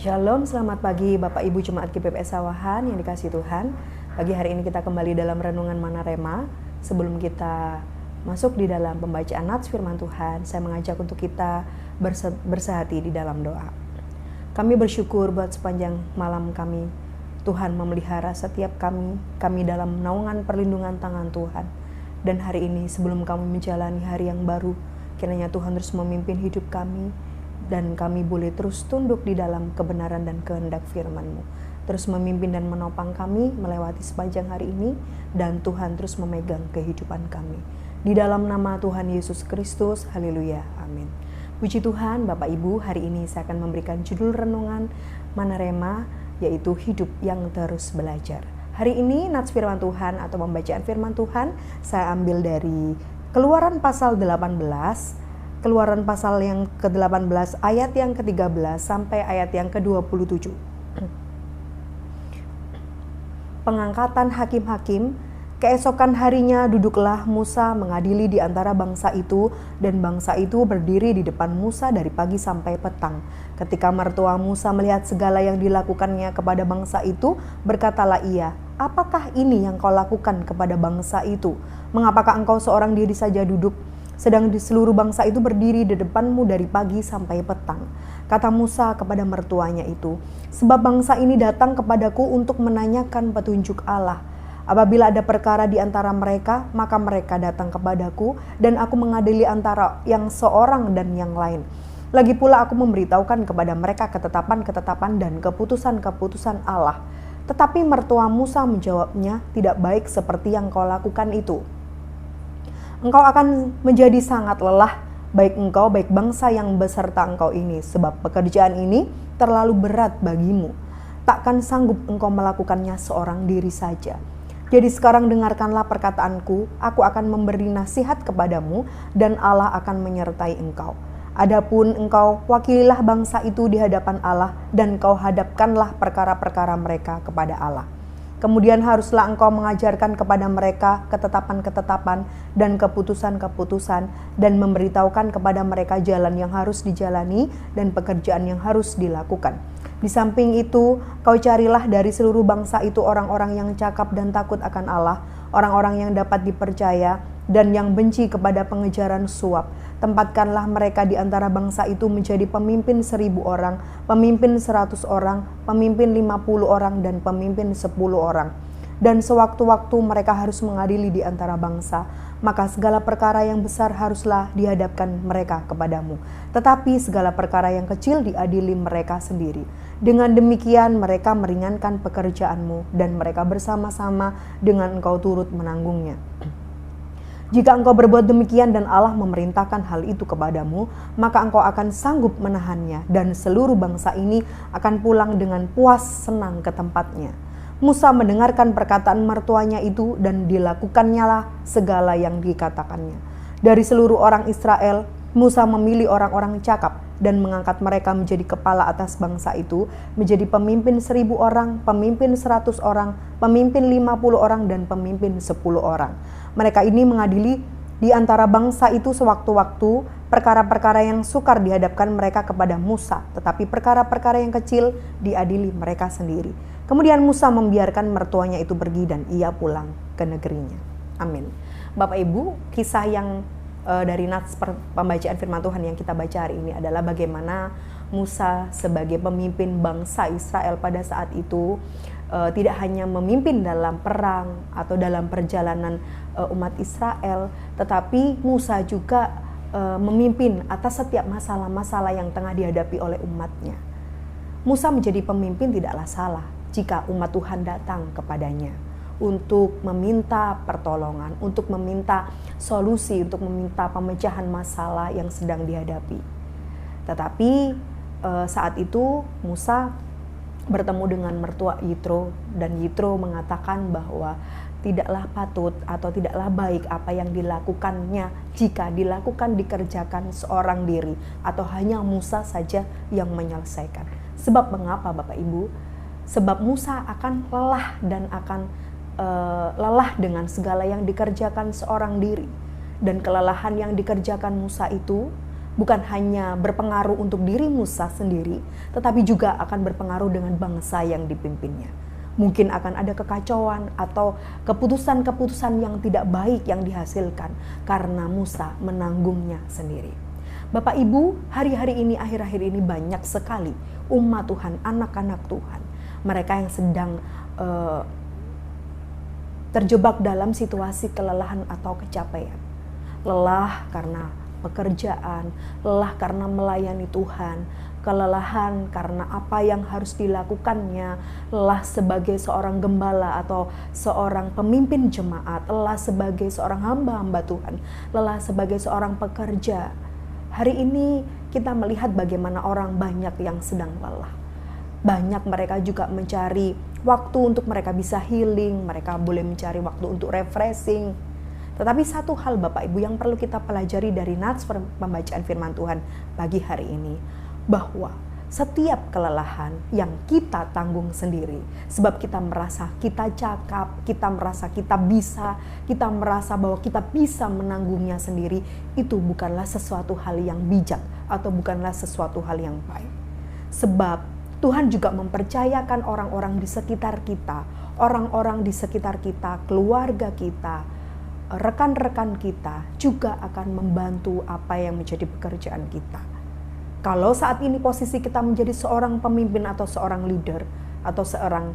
Shalom, selamat pagi Bapak Ibu Jemaat GPPS Sawahan yang dikasihi Tuhan. Pagi hari ini kita kembali dalam renungan Mana Rema. Sebelum kita masuk di dalam pembacaan nats firman Tuhan, saya mengajak untuk kita bersehati di dalam doa. Kami bersyukur buat sepanjang malam kami, Tuhan memelihara setiap kami dalam naungan perlindungan tangan Tuhan. Dan hari ini sebelum kami menjalani hari yang baru, kiranya Tuhan terus memimpin hidup kami, dan kami boleh terus tunduk di dalam kebenaran dan kehendak firman-Mu. Terus memimpin dan menopang kami melewati sepanjang hari ini, dan Tuhan terus memegang kehidupan kami. Di dalam nama Tuhan Yesus Kristus, haleluya, amin. Puji Tuhan, Bapak Ibu, hari ini saya akan memberikan judul renungan Mana Rema, yaitu hidup yang terus belajar. Hari ini nats firman Tuhan atau pembacaan firman Tuhan saya ambil dari Keluaran pasal 18, Keluaran pasal yang ke-18 ayat yang ke-13 sampai ayat yang ke-27. Pengangkatan hakim-hakim. Keesokan harinya duduklah Musa mengadili di antara bangsa itu, dan bangsa itu berdiri di depan Musa dari pagi sampai petang. Ketika mertua Musa melihat segala yang dilakukannya kepada bangsa itu, berkatalah ia, "Apakah ini yang kau lakukan kepada bangsa itu? Mengapakah engkau seorang diri saja duduk, sedang di seluruh bangsa itu berdiri di depanmu dari pagi sampai petang?" Kata Musa kepada mertuanya itu, "Sebab bangsa ini datang kepadaku untuk menanyakan petunjuk Allah. Apabila ada perkara di antara mereka, maka mereka datang kepadaku, dan aku mengadili antara yang seorang dan yang lain. Lagi pula aku memberitahukan kepada mereka ketetapan-ketetapan dan keputusan-keputusan Allah." Tetapi mertua Musa menjawabnya, "Tidak baik seperti yang kau lakukan itu. Engkau akan menjadi sangat lelah, baik engkau, baik bangsa yang beserta engkau ini, sebab pekerjaan ini terlalu berat bagimu. Takkan sanggup engkau melakukannya seorang diri saja. Jadi sekarang dengarkanlah perkataanku, aku akan memberi nasihat kepadamu, dan Allah akan menyertai engkau. Adapun engkau, wakililah bangsa itu di hadapan Allah, dan kau hadapkanlah perkara-perkara mereka kepada Allah. Kemudian haruslah engkau mengajarkan kepada mereka ketetapan-ketetapan dan keputusan-keputusan, dan memberitahukan kepada mereka jalan yang harus dijalani dan pekerjaan yang harus dilakukan. Di samping itu, kau carilah dari seluruh bangsa itu orang-orang yang cakap dan takut akan Allah, orang-orang yang dapat dipercaya dan yang benci kepada pengejaran suap. Tempatkanlah mereka di antara bangsa itu menjadi pemimpin 1.000 orang, pemimpin 100 orang, pemimpin 50 orang, dan pemimpin 10 orang. Dan sewaktu-waktu mereka harus mengadili di antara bangsa, maka segala perkara yang besar haruslah dihadapkan mereka kepadamu. Tetapi segala perkara yang kecil diadili mereka sendiri. Dengan demikian mereka meringankan pekerjaanmu, dan mereka bersama-sama dengan engkau turut menanggungnya. Jika engkau berbuat demikian dan Allah memerintahkan hal itu kepadamu, maka engkau akan sanggup menahannya, dan seluruh bangsa ini akan pulang dengan puas senang ke tempatnya." Musa mendengarkan perkataan mertuanya itu, dan dilakukannya segala yang dikatakannya. Dari seluruh orang Israel, Musa memilih orang-orang cakap dan mengangkat mereka menjadi kepala atas bangsa itu, menjadi pemimpin 1.000 orang, pemimpin 100 orang, pemimpin 50 orang, dan pemimpin 10 orang. Mereka ini mengadili di antara bangsa itu sewaktu-waktu perkara-perkara yang sukar dihadapkan mereka kepada Musa, tetapi perkara-perkara yang kecil diadili mereka sendiri. Kemudian Musa membiarkan mertuanya itu pergi, dan ia pulang ke negerinya. Amin. Bapak Ibu, kisah yang dari nats pembacaan firman Tuhan yang kita baca hari ini adalah bagaimana Musa sebagai pemimpin bangsa Israel pada saat itu tidak hanya memimpin dalam perang atau dalam perjalanan umat Israel, tetapi Musa juga memimpin atas setiap masalah-masalah yang tengah dihadapi oleh umatnya. Musa menjadi pemimpin tidaklah salah jika umat Tuhan datang kepadanya untuk meminta pertolongan, untuk meminta solusi, untuk meminta pemecahan masalah yang sedang dihadapi. Tetapi saat itu Musa bertemu dengan mertua Yitro, dan Yitro mengatakan bahwa tidaklah patut atau tidaklah baik apa yang dilakukannya jika dikerjakan seorang diri atau hanya Musa saja yang menyelesaikan. Sebab mengapa Bapak Ibu? Sebab Musa akan lelah dan akan lelah dengan segala yang dikerjakan seorang diri. Dan kelelahan yang dikerjakan Musa itu bukan hanya berpengaruh untuk diri Musa sendiri, tetapi juga akan berpengaruh dengan bangsa yang dipimpinnya. Mungkin akan ada kekacauan atau keputusan-keputusan yang tidak baik yang dihasilkan karena Musa menanggungnya sendiri. Bapak Ibu, hari-hari ini, akhir-akhir ini banyak sekali umat Tuhan, anak-anak Tuhan, mereka yang sedang terjebak dalam situasi kelelahan atau kecapean. Lelah karena pekerjaan, lelah karena melayani Tuhan, kelelahan karena apa yang harus dilakukannya, lelah sebagai seorang gembala atau seorang pemimpin jemaat, lelah sebagai seorang hamba-hamba Tuhan, lelah sebagai seorang pekerja. Hari ini kita melihat bagaimana orang banyak yang sedang lelah. Banyak mereka juga mencari waktu untuk mereka bisa healing, mereka boleh mencari waktu untuk refreshing. Tetapi satu hal Bapak Ibu yang perlu kita pelajari dari nats pembacaan firman Tuhan pagi hari ini, bahwa setiap kelelahan yang kita tanggung sendiri, sebab kita merasa kita cakap, kita merasa kita bisa, kita merasa bahwa kita bisa menanggungnya sendiri, itu bukanlah sesuatu hal yang bijak atau bukanlah sesuatu hal yang baik. Sebab Tuhan juga mempercayakan orang-orang di sekitar kita, orang-orang di sekitar kita, keluarga kita, rekan-rekan kita juga akan membantu apa yang menjadi pekerjaan kita. Kalau saat ini posisi kita menjadi seorang pemimpin atau seorang leader atau seorang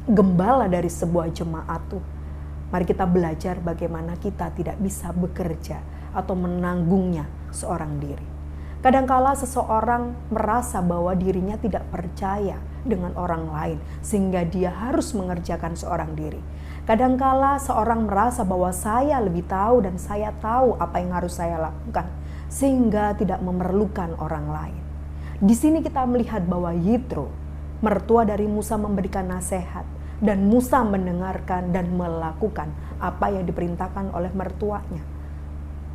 gembala dari sebuah jemaat tuh, mari kita belajar bagaimana kita tidak bisa bekerja atau menanggungnya seorang diri. Kadangkala seseorang merasa bahwa dirinya tidak percaya dengan orang lain sehingga dia harus mengerjakan seorang diri. Kadangkala seorang merasa bahwa saya lebih tahu dan saya tahu apa yang harus saya lakukan sehingga tidak memerlukan orang lain. Di sini kita melihat bahwa Yitro, mertua dari Musa, memberikan nasihat dan Musa mendengarkan dan melakukan apa yang diperintahkan oleh mertuanya.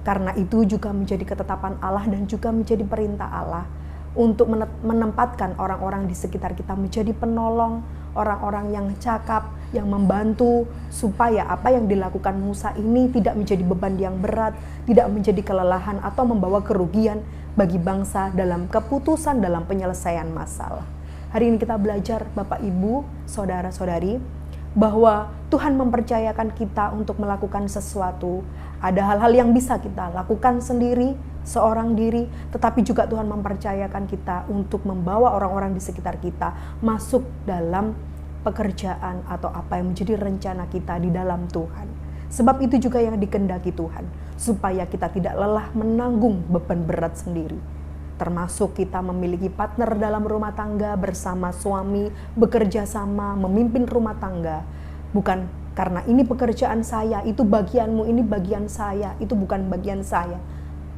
Karena itu juga menjadi ketetapan Allah dan juga menjadi perintah Allah untuk menempatkan orang-orang di sekitar kita menjadi penolong, orang-orang yang cakap, yang membantu supaya apa yang dilakukan Musa ini tidak menjadi beban yang berat, tidak menjadi kelelahan atau membawa kerugian bagi bangsa dalam keputusan dalam penyelesaian masalah. Hari ini kita belajar Bapak Ibu, saudara-saudari, bahwa Tuhan mempercayakan kita untuk melakukan sesuatu. Ada hal-hal yang bisa kita lakukan sendiri, seorang diri, tetapi juga Tuhan mempercayakan kita untuk membawa orang-orang di sekitar kita masuk dalam pekerjaan atau apa yang menjadi rencana kita di dalam Tuhan. Sebab itu juga yang dikehendaki Tuhan, supaya kita tidak lelah menanggung beban berat sendiri. Termasuk kita memiliki partner dalam rumah tangga bersama suami, bekerja sama, memimpin rumah tangga. Bukan karena ini pekerjaan saya, itu bagianmu, ini bagian saya, itu bukan bagian saya.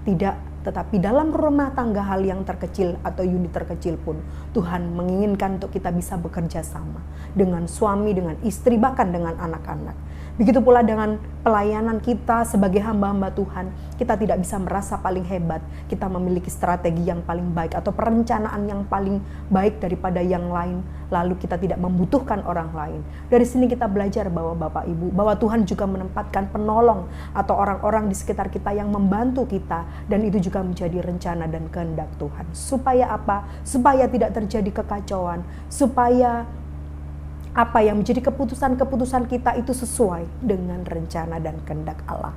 Tidak, tetapi dalam rumah tangga hal yang terkecil atau unit terkecil pun Tuhan menginginkan untuk kita bisa bekerja sama dengan suami, dengan istri, bahkan dengan anak-anak. Begitu pula dengan pelayanan kita sebagai hamba-hamba Tuhan, kita tidak bisa merasa paling hebat, kita memiliki strategi yang paling baik atau perencanaan yang paling baik daripada yang lain, lalu kita tidak membutuhkan orang lain. Dari sini kita belajar bahwa Bapak Ibu, bahwa Tuhan juga menempatkan penolong atau orang-orang di sekitar kita yang membantu kita, dan itu juga menjadi rencana dan kehendak Tuhan. Supaya apa? Supaya tidak terjadi kekacauan, supaya apa yang menjadi keputusan-keputusan kita itu sesuai dengan rencana dan kehendak Allah.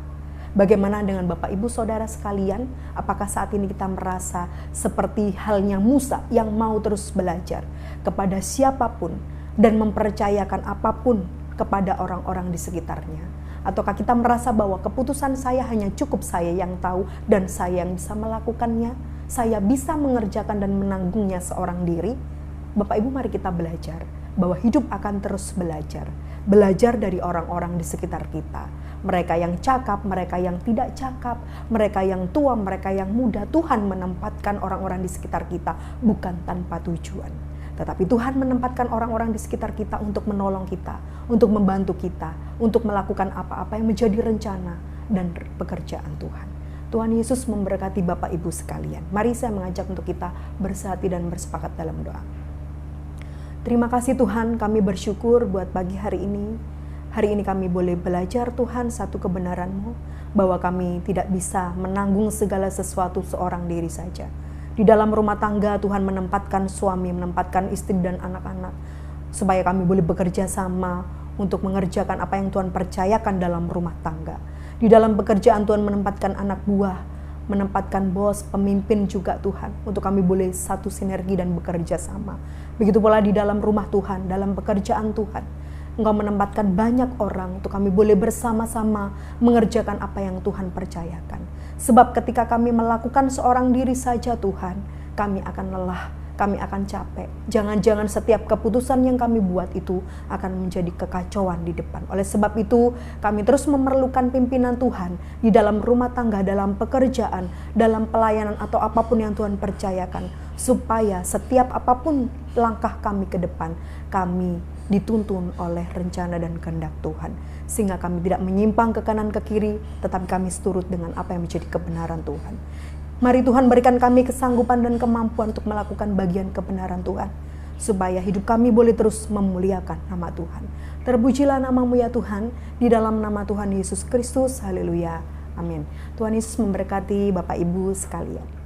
Bagaimana dengan Bapak Ibu Saudara sekalian? Apakah saat ini kita merasa seperti halnya Musa yang mau terus belajar kepada siapapun dan mempercayakan apapun kepada orang-orang di sekitarnya? Ataukah kita merasa bahwa keputusan saya hanya cukup saya yang tahu dan saya yang bisa melakukannya? Saya bisa mengerjakan dan menanggungnya seorang diri? Bapak Ibu, mari kita belajar bahwa hidup akan terus belajar. Belajar dari orang-orang di sekitar kita. Mereka yang cakap, mereka yang tidak cakap, mereka yang tua, mereka yang muda. Tuhan menempatkan orang-orang di sekitar kita bukan tanpa tujuan. Tetapi Tuhan menempatkan orang-orang di sekitar kita untuk menolong kita, untuk membantu kita, untuk melakukan apa-apa yang menjadi rencana dan pekerjaan Tuhan. Tuhan Yesus memberkati Bapak Ibu sekalian. Mari saya mengajak untuk kita bersehati dan bersepakat dalam doa. Terima kasih Tuhan, kami bersyukur buat pagi hari ini. Hari ini kami boleh belajar Tuhan satu kebenaran-Mu, bahwa kami tidak bisa menanggung segala sesuatu seorang diri saja. Di dalam rumah tangga Tuhan menempatkan suami, menempatkan istri dan anak-anak, supaya kami boleh bekerja sama untuk mengerjakan apa yang Tuhan percayakan dalam rumah tangga. Di dalam pekerjaan Tuhan menempatkan anak buah, menempatkan bos, pemimpin juga Tuhan, untuk kami boleh satu sinergi dan bekerja sama. Begitu pula di dalam rumah Tuhan, dalam pekerjaan Tuhan, Engkau menempatkan banyak orang untuk kami boleh bersama-sama mengerjakan apa yang Tuhan percayakan. Sebab ketika kami melakukan seorang diri saja Tuhan, kami akan lelah, kami akan capek. Jangan-jangan setiap keputusan yang kami buat itu akan menjadi kekacauan di depan. Oleh sebab itu, kami terus memerlukan pimpinan Tuhan di dalam rumah tangga, dalam pekerjaan, dalam pelayanan atau apapun yang Tuhan percayakan. Supaya setiap apapun langkah kami ke depan, kami dituntun oleh rencana dan kehendak Tuhan. Sehingga kami tidak menyimpang ke kanan ke kiri, tetapi kami seturut dengan apa yang menjadi kebenaran Tuhan. Mari Tuhan berikan kami kesanggupan dan kemampuan untuk melakukan bagian kebenaran Tuhan, supaya hidup kami boleh terus memuliakan nama Tuhan. Terpujilah nama-Mu ya Tuhan, di dalam nama Tuhan Yesus Kristus, haleluya, amin. Tuhan Yesus memberkati Bapak Ibu sekalian.